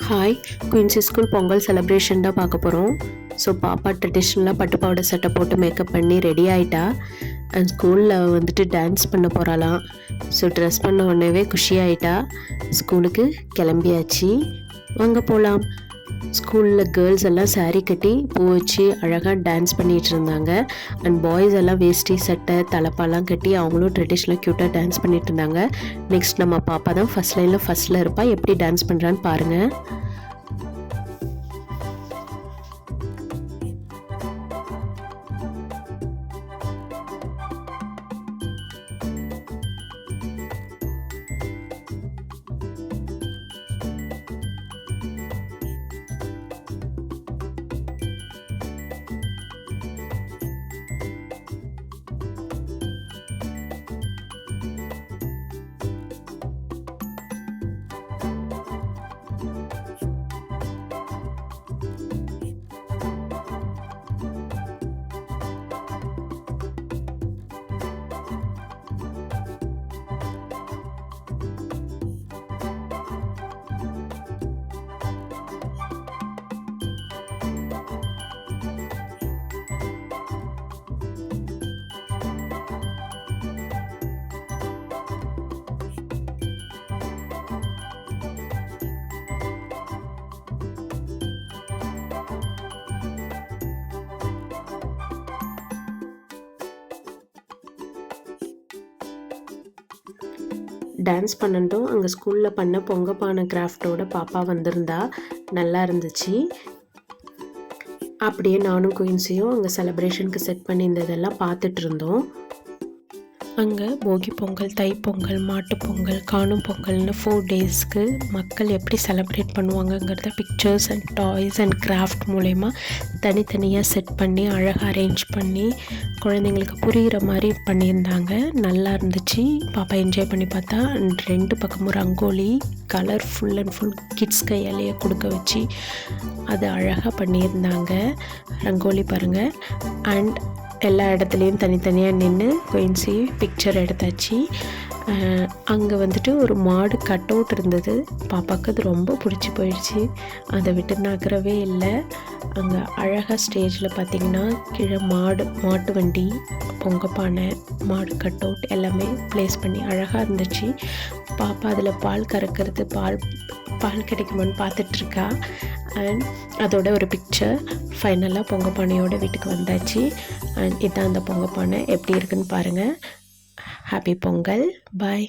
Hi, Quincy school Pongal celebration தான் பார்க்க போகிறோம். ஸோ பாப்பா ட்ரெடிஷ்னலாக பட்டு பாவாடை சட்டை போட்டு மேக்கப் பண்ணி ரெடி ஆகிட்டா. அண்ட் ஸ்கூலில் வந்துட்டு டான்ஸ் பண்ண போகிறாளாம். ஸோ ட்ரெஸ் பண்ண உடனேவே குஷியாகிட்டா. ஸ்கூலுக்கு கிளம்பியாச்சு, வாங்க போகலாம். ஸ்கூலில் கேர்ள்ஸ் எல்லாம் சாரீ கட்டி பூ வச்சு அழகாக டான்ஸ் பண்ணிகிட்டு இருந்தாங்க. அண்ட் பாய்ஸ் எல்லாம் வேஷ்டி சட்டை தலைப்பாலாம் கட்டி அவங்களும் ட்ரெடிஷ்னலாக க்யூட்டாக டான்ஸ் பண்ணிகிட்டு இருந்தாங்க. நெக்ஸ்ட் நம்ம பாப்பா தான் ஃபஸ்ட் லைனில் ஃபஸ்ட்டில் இருப்பா. எப்படி டான்ஸ் பண்ணுறான்னு பாருங்கள். டான்ஸ் பண்ணட்டும். அங்கே ஸ்கூலில் பண்ண பொங்கப்பானை கிராஃப்டோட பாப்பா வந்திருந்தா. நல்லா இருந்துச்சு. அப்படியே நானும் குயின்ஸையும் அங்கே செலிப்ரேஷனுக்கு செட் பண்ணியிருந்ததெல்லாம் பார்த்துட்டு இருந்தோம். அங்கே போகி பொங்கல், தைப்பொங்கல், மாட்டுப்பொங்கல், காணும் பொங்கல்னு 4 டேஸ்க்கு மக்கள் எப்படி செலிப்ரேட் பண்ணுவாங்கங்கிறத pictures and toys and craft மூலயமா தனித்தனியாக செட் பண்ணி அழகாக அரேஞ்ச் பண்ணி குழந்தைங்களுக்கு புரிகிற மாதிரி பண்ணியிருந்தாங்க. நல்லா இருந்துச்சு. பாப்பா என்ஜாய் பண்ணி பார்த்தா. அண்ட் 2 பக்கமும் rangoli colour full and full kids கையாலேயே கொடுக்க வச்சு அது அழகாக பண்ணியிருந்தாங்க. ரங்கோலி பாருங்கள். அண்ட் எல்லா இடத்துலையும் தனித்தனியாக நின்று குயின்ஸி பிக்சர் எடுத்தாச்சு. அங்கே வந்துட்டு ஒரு மாடு கட் அவுட் இருந்தது. பாப்பாவுக்கு அது ரொம்ப பிடிச்சி போயிடுச்சு. அதை விட்டு நகரவே இல்லை. அங்கே அழகாக ஸ்டேஜில் பார்த்திங்கன்னா கீழே மாட்டு வண்டி, பொங்கப்பானை, மாடு கட் அவுட் எல்லாமே ப்ளேஸ் பண்ணி அழகாக இருந்துச்சு. பாப்பா அதில் பால் கறக்கிறது, பால் கிடைக்குமான்னு பார்த்துட்ருக்கா. அண்ட் அதோட ஒரு பிக்சர். ஃபைனலாக பொங்கப்பானையோட வீட்டுக்கு வந்தாச்சு. அண்ட் இதான் அந்த பொங்கப்பானை எப்படி இருக்குன்னு பாருங்கள். ஹாப்பி பொங்கல். பாய்.